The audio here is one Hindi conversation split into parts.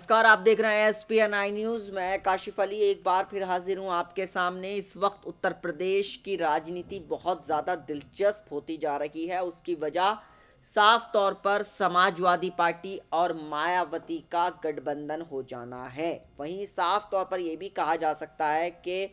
नमस्कार, आप देख रहे हैं SPN न्यूज़। मैं काशिफ अली एक बार फिर हाजिर हूं आपके सामने। इस वक्त उत्तर प्रदेश की राजनीति बहुत ज़्यादा दिलचस्प होती जा रही है। उसकी वजह साफ तौर पर समाजवादी पार्टी और मायावती का गठबंधन हो जाना है। वहीं साफ तौर पर यह भी कहा जा सकता है कि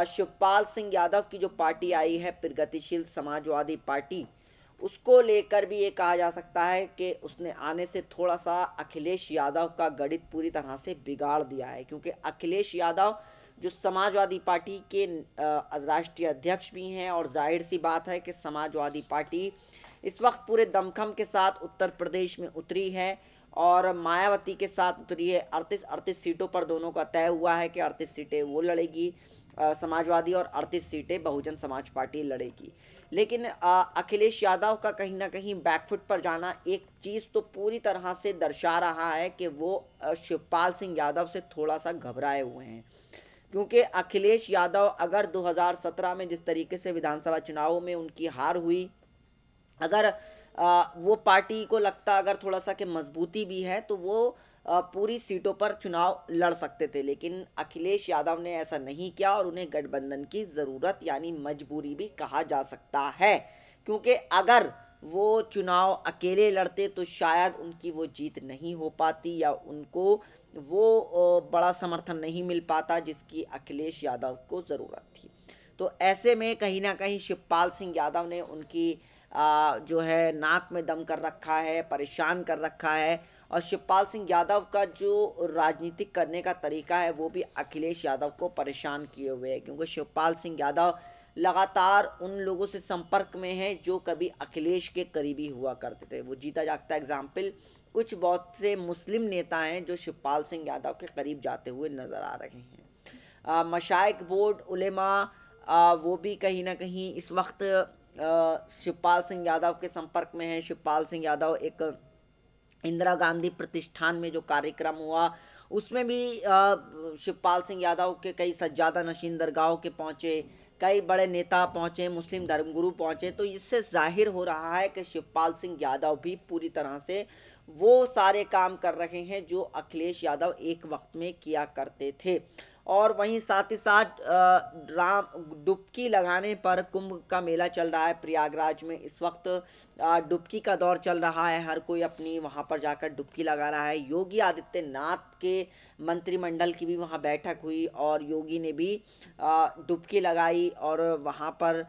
शिवपाल सिंह यादव की जो पार्टी आई है प्रगतिशील समाजवादी पार्टी, उसको लेकर भी ये कहा जा सकता है कि उसने आने से थोड़ा सा अखिलेश यादव का गणित पूरी तरह से बिगाड़ दिया है, क्योंकि अखिलेश यादव जो समाजवादी पार्टी के राष्ट्रीय अध्यक्ष भी हैं और जाहिर सी बात है कि समाजवादी पार्टी इस वक्त पूरे दमखम के साथ उत्तर प्रदेश में उतरी है और मायावती के साथ उतरी है। 38 सीटों पर दोनों का तय हुआ है कि 38 सीटें वो लड़ेगी समाजवादी और 38 सीटें बहुजन समाज पार्टी लड़ेगी। लेकिन अखिलेश यादव का कहीं ना कहीं बैकफुट पर जाना एक चीज़ तो पूरी तरह से दर्शा रहा है कि वो शिवपाल सिंह यादव से थोड़ा सा घबराए हुए हैं, क्योंकि अखिलेश यादव अगर 2017 में जिस तरीके से विधानसभा चुनावों में उनकी हार हुई, अगर वो पार्टी को लगता अगर थोड़ा सा कि मजबूती भी है तो वो पूरी सीटों पर चुनाव लड़ सकते थे। लेकिन अखिलेश यादव ने ऐसा नहीं किया और उन्हें गठबंधन की ज़रूरत यानी मजबूरी भी कहा जा सकता है, क्योंकि अगर वो चुनाव अकेले लड़ते तो शायद उनकी वो जीत नहीं हो पाती या उनको वो बड़ा समर्थन नहीं मिल पाता जिसकी अखिलेश यादव को ज़रूरत थी। तो ऐसे में कहीं ना कहीं शिवपाल सिंह यादव ने उनकी जो है नाक में दम कर रखा है, परेशान कर रखा है। और शिवपाल सिंह यादव का जो राजनीतिक करने का तरीका है वो भी अखिलेश यादव को परेशान किए हुए है, क्योंकि शिवपाल सिंह यादव लगातार उन लोगों से संपर्क में है जो कभी अखिलेश के करीबी हुआ करते थे। वो जीता जागता एग्जाम्पल कुछ बहुत से मुस्लिम नेता हैं जो शिवपाल सिंह यादव के करीब जाते हुए नज़र आ रहे हैं। मशाइख बोर्ड उलेमा वो भी कहीं ना कहीं इस वक्त शिवपाल सिंह यादव के संपर्क में है। शिवपाल सिंह यादव एक इंदिरा गांधी प्रतिष्ठान में जो कार्यक्रम हुआ उसमें भी शिवपाल सिंह यादव के कई सज्जादा नशीन दरगाहों के पहुँचे, कई बड़े नेता पहुँचे, मुस्लिम धर्मगुरु पहुँचे। तो इससे जाहिर हो रहा है कि शिवपाल सिंह यादव भी पूरी तरह से वो सारे काम कर रहे हैं जो अखिलेश यादव एक वक्त में किया करते थे। और वहीं साथ ही साथ राम डुबकी लगाने पर कुंभ का मेला चल रहा है प्रयागराज में। इस वक्त डुबकी का दौर चल रहा है, हर कोई अपनी वहां पर जाकर डुबकी लगा रहा है। योगी आदित्यनाथ के मंत्रिमंडल की भी वहां बैठक हुई और योगी ने भी डुबकी लगाई और वहां पर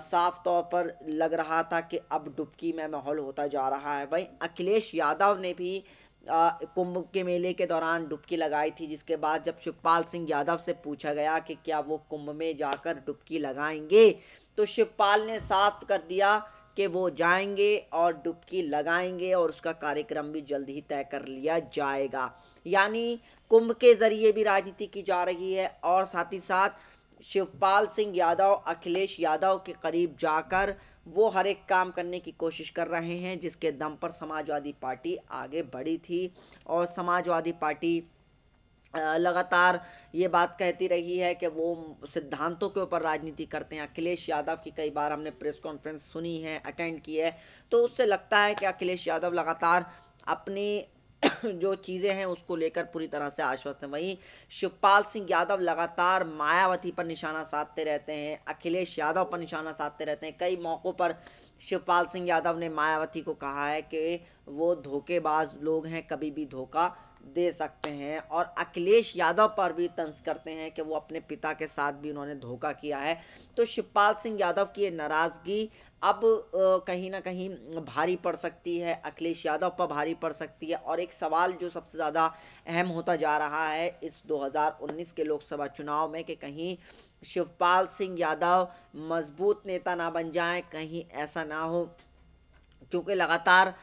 साफ तौर पर लग रहा था कि अब डुबकी में माहौल होता जा रहा है। वहीं अखिलेश यादव ने भी कुंभ के मेले के दौरान डुबकी लगाई थी, जिसके बाद जब शिवपाल सिंह यादव से पूछा गया कि क्या वो कुंभ में जाकर डुबकी लगाएंगे, तो शिवपाल ने साफ कर दिया कि वो जाएंगे और डुबकी लगाएंगे और उसका कार्यक्रम भी जल्द ही तय कर लिया जाएगा। यानी कुंभ के जरिए भी राजनीति की जा रही है और साथ ही साथ शिवपाल सिंह यादव अखिलेश यादव के करीब जाकर वो हर एक काम करने की कोशिश कर रहे हैं जिसके दम पर समाजवादी पार्टी आगे बढ़ी थी। और समाजवादी पार्टी लगातार ये बात कहती रही है कि वो सिद्धांतों के ऊपर राजनीति करते हैं। अखिलेश यादव की कई बार हमने प्रेस कॉन्फ्रेंस सुनी है, अटेंड की है, तो उससे लगता है कि अखिलेश यादव लगातार अपनी जो चीज़ें हैं उसको लेकर पूरी तरह से आश्वस्त हैं। वहीं शिवपाल सिंह यादव लगातार मायावती पर निशाना साधते रहते हैं, अखिलेश यादव पर निशाना साधते रहते हैं। कई मौक़ों पर शिवपाल सिंह यादव ने मायावती को कहा है कि वो धोखेबाज लोग हैं, कभी भी धोखा दे सकते हैं। और अखिलेश यादव पर भी तंज करते हैं कि वो अपने पिता के साथ भी उन्होंने धोखा किया है। तो शिवपाल सिंह यादव की ये नाराज़गी अब कहीं ना कहीं भारी पड़ सकती है, अखिलेश यादव पर भारी पड़ सकती है। और एक सवाल जो सबसे ज़्यादा अहम होता जा रहा है इस 2019 के लोकसभा चुनाव में कि कहीं शिवपाल सिंह यादव मजबूत नेता ना बन जाएं, कहीं ऐसा ना हो, क्योंकि लगातार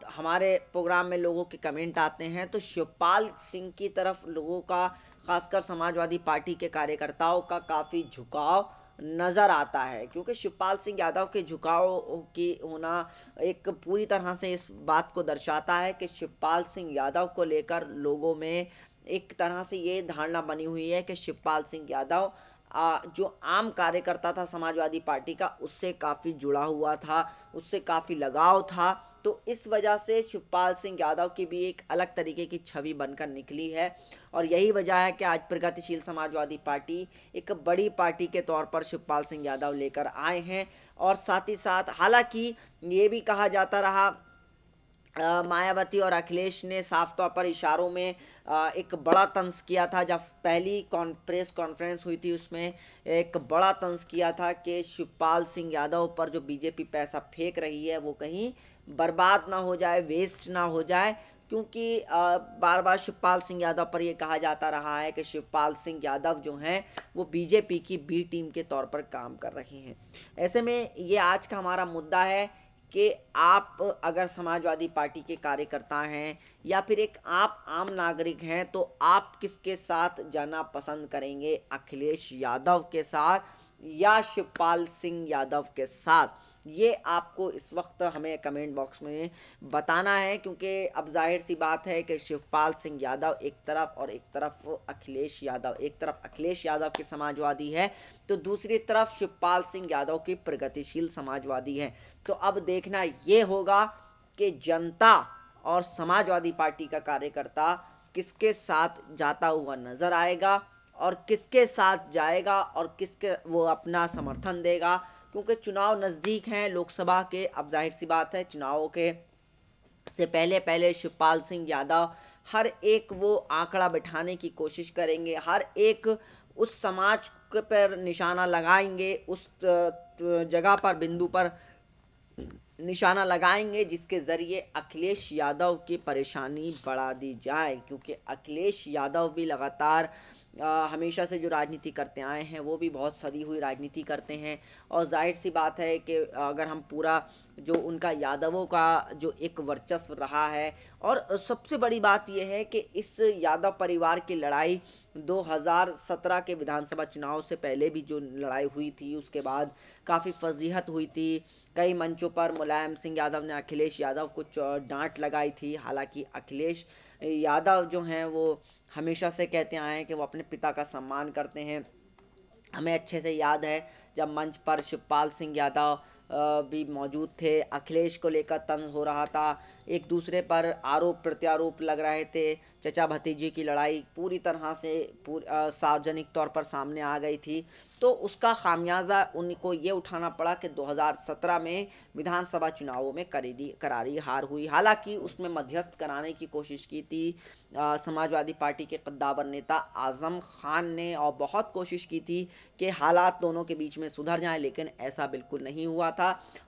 हमारे प्रोग्राम में लोगों के कमेंट आते हैं तो शिवपाल सिंह की तरफ लोगों का, खासकर समाजवादी पार्टी के कार्यकर्ताओं का काफ़ी झुकाव नज़र आता है, क्योंकि शिवपाल सिंह यादव के झुकाव की होना एक पूरी तरह से इस बात को दर्शाता है कि शिवपाल सिंह यादव को लेकर लोगों में एक तरह से ये धारणा बनी हुई है कि शिवपाल सिंह यादव जो आम कार्यकर्ता था समाजवादी पार्टी का उससे काफ़ी जुड़ा हुआ था, उससे काफ़ी लगाव था तो इस वजह से शिवपाल सिंह यादव की भी एक अलग तरीके की छवि बनकर निकली है और यही वजह है कि आज प्रगतिशील समाजवादी पार्टी एक बड़ी पार्टी के तौर पर शिवपाल सिंह यादव लेकर आए हैं। और साथ ही साथ हालांकि ये भी कहा जाता रहा, मायावती और अखिलेश ने साफ तौर पर इशारों में एक बड़ा तंज किया था। जब पहली प्रेस कॉन्फ्रेंस हुई थी उसमें एक बड़ा तंज किया था कि शिवपाल सिंह यादव पर जो बीजेपी पैसा फेंक रही है वो कहीं बर्बाद ना हो जाए, वेस्ट ना हो जाए, क्योंकि बार बार शिवपाल सिंह यादव पर यह कहा जाता रहा है कि शिवपाल सिंह यादव जो हैं वो बीजेपी की बी टीम के तौर पर काम कर रहे हैं। ऐसे में ये आज का हमारा मुद्दा है कि आप अगर समाजवादी पार्टी के कार्यकर्ता हैं या फिर एक आप आम नागरिक हैं तो आप किसके साथ जाना पसंद करेंगे, अखिलेश यादव के साथ या शिवपाल सिंह यादव के साथ? ये आपको इस वक्त हमें कमेंट बॉक्स में बताना है, क्योंकि अब जाहिर सी बात है कि शिवपाल सिंह यादव एक तरफ और एक तरफ अखिलेश यादव, एक तरफ अखिलेश यादव के समाजवादी है तो दूसरी तरफ शिवपाल सिंह यादव की प्रगतिशील समाजवादी है। तो अब देखना ये होगा कि जनता और समाजवादी पार्टी का कार्यकर्ता किसके साथ जाता हुआ नजर आएगा और किसके साथ जाएगा और किसके वो अपना समर्थन देगा, क्योंकि चुनाव नज़दीक हैं लोकसभा के। अब जाहिर सी बात है चुनावों के से पहले पहले शिवपाल सिंह यादव हर एक वो आंकड़ा बिठाने की कोशिश करेंगे, हर एक उस समाज पर निशाना लगाएंगे, उस जगह पर बिंदु पर निशाना लगाएंगे जिसके ज़रिए अखिलेश यादव की परेशानी बढ़ा दी जाए, क्योंकि अखिलेश यादव भी लगातार हमेशा से जो राजनीति करते आए हैं वो भी बहुत सदी हुई राजनीति करते हैं। और जाहिर सी बात है कि अगर हम पूरा जो उनका यादवों का जो एक वर्चस्व रहा है, और सबसे बड़ी बात यह है कि इस यादव परिवार की लड़ाई 2017 के विधानसभा चुनाव से पहले भी जो लड़ाई हुई थी उसके बाद काफ़ी फजीहत हुई थी। कई मंचों पर मुलायम सिंह यादव ने अखिलेश यादव को डांट लगाई थी। हालांकि अखिलेश यादव जो हैं वो हमेशा से कहते आए हैं कि वो अपने पिता का सम्मान करते हैं। हमें अच्छे से याद है जब मंच पर शिवपाल सिंह यादव भी मौजूद थे, अखिलेश को लेकर तंज हो रहा था, एक दूसरे पर आरोप प्रत्यारोप लग रहे थे, चचा भतीजे की लड़ाई पूरी तरह से सार्वजनिक तौर पर सामने आ गई थी। तो उसका खामियाजा उनको ये उठाना पड़ा कि 2017 में विधानसभा चुनावों में करारी हार हुई। हालांकि उसमें मध्यस्थ कराने की कोशिश की थी समाजवादी पार्टी के कद्दावर नेता आज़म खान ने, और बहुत कोशिश की थी कि हालात दोनों के बीच में सुधर जाएं, लेकिन ऐसा बिल्कुल नहीं हुआ था।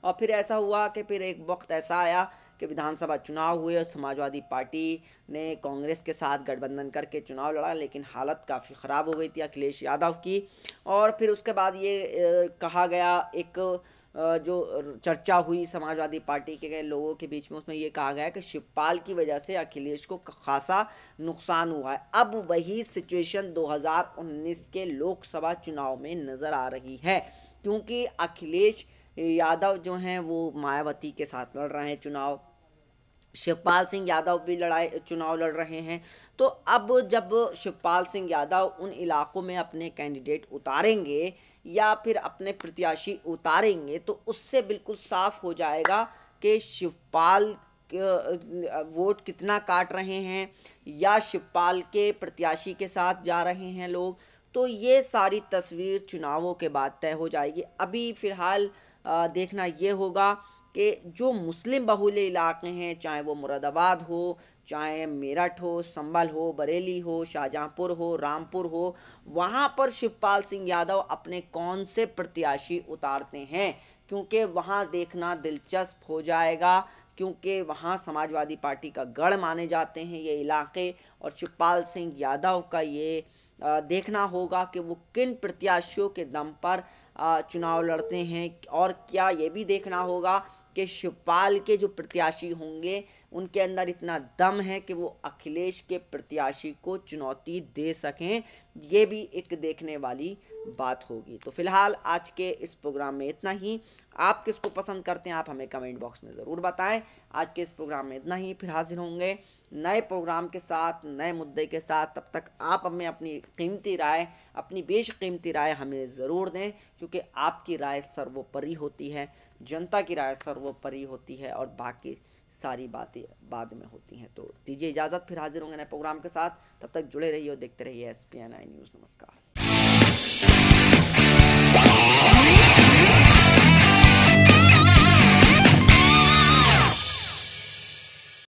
और फिर ऐसा हुआ कि फिर एक वक्त ऐसा आया कि विधानसभा चुनाव हुए और समाजवादी पार्टी ने कांग्रेस के साथ गठबंधन करके चुनाव लड़ा, लेकिन हालत काफ़ी ख़राब हो गई थी अखिलेश यादव की। और फिर उसके बाद ये कहा गया, एक जो चर्चा हुई समाजवादी पार्टी के लोगों के बीच में, उसमें ये कहा गया कि शिवपाल की वजह से अखिलेश को खासा नुकसान हुआ है। अब वही सिचुएशन 2019 के लोकसभा चुनाव में नज़र आ रही है, क्योंकि अखिलेश यादव जो हैं वो मायावती के साथ लड़ रहे हैं चुनाव, शिवपाल सिंह यादव भी चुनाव लड़ रहे हैं। तो अब जब शिवपाल सिंह यादव उन इलाकों में अपने कैंडिडेट उतारेंगे या फिर अपने प्रत्याशी उतारेंगे तो उससे बिल्कुल साफ हो जाएगा कि शिवपाल वोट कितना काट रहे हैं या शिवपाल के प्रत्याशी के साथ जा रहे हैं लोग। तो ये सारी तस्वीर चुनावों के बाद तय हो जाएगी। अभी फ़िलहाल देखना ये होगा कि जो मुस्लिम बहुल इलाके हैं, चाहे वो मुरादाबाद हो, चाहे मेरठ हो, संभल हो, बरेली हो, शाहजहांपुर हो, रामपुर हो, वहाँ पर शिवपाल सिंह यादव अपने कौन से प्रत्याशी उतारते हैं, क्योंकि वहाँ देखना दिलचस्प हो जाएगा, क्योंकि वहाँ समाजवादी पार्टी का गढ़ माने जाते हैं ये इलाके। और शिवपाल सिंह यादव का ये देखना होगा कि वो किन प्रत्याशियों के दम पर चुनाव लड़ते हैं, और क्या ये भी देखना होगा कि शिवपाल के जो प्रत्याशी होंगे उनके अंदर इतना दम है कि वो अखिलेश के प्रत्याशी को चुनौती दे सकें। ये भी एक देखने वाली बात होगी। तो फिलहाल आज के इस प्रोग्राम में इतना ही। आप किसको पसंद करते हैं आप हमें कमेंट बॉक्स में ज़रूर बताएं। आज के इस प्रोग्राम में इतना ही, फिर हाजिर होंगे नए प्रोग्राम के साथ, नए मुद्दे के साथ। तब तक आप हमें अपनी कीमती राय, अपनी बेशकीमती राय हमें ज़रूर दें, क्योंकि आपकी राय सर्वोपरि होती है, जनता की राय सर्वोपरि होती है, और बाकी सारी बातें बाद में होती हैं। तो दीजिए इजाज़त, फिर हाजिर होंगे नए प्रोग्राम के साथ। तब तक जुड़े रहिए और देखते रहिए SPNI न्यूज़। नमस्कार।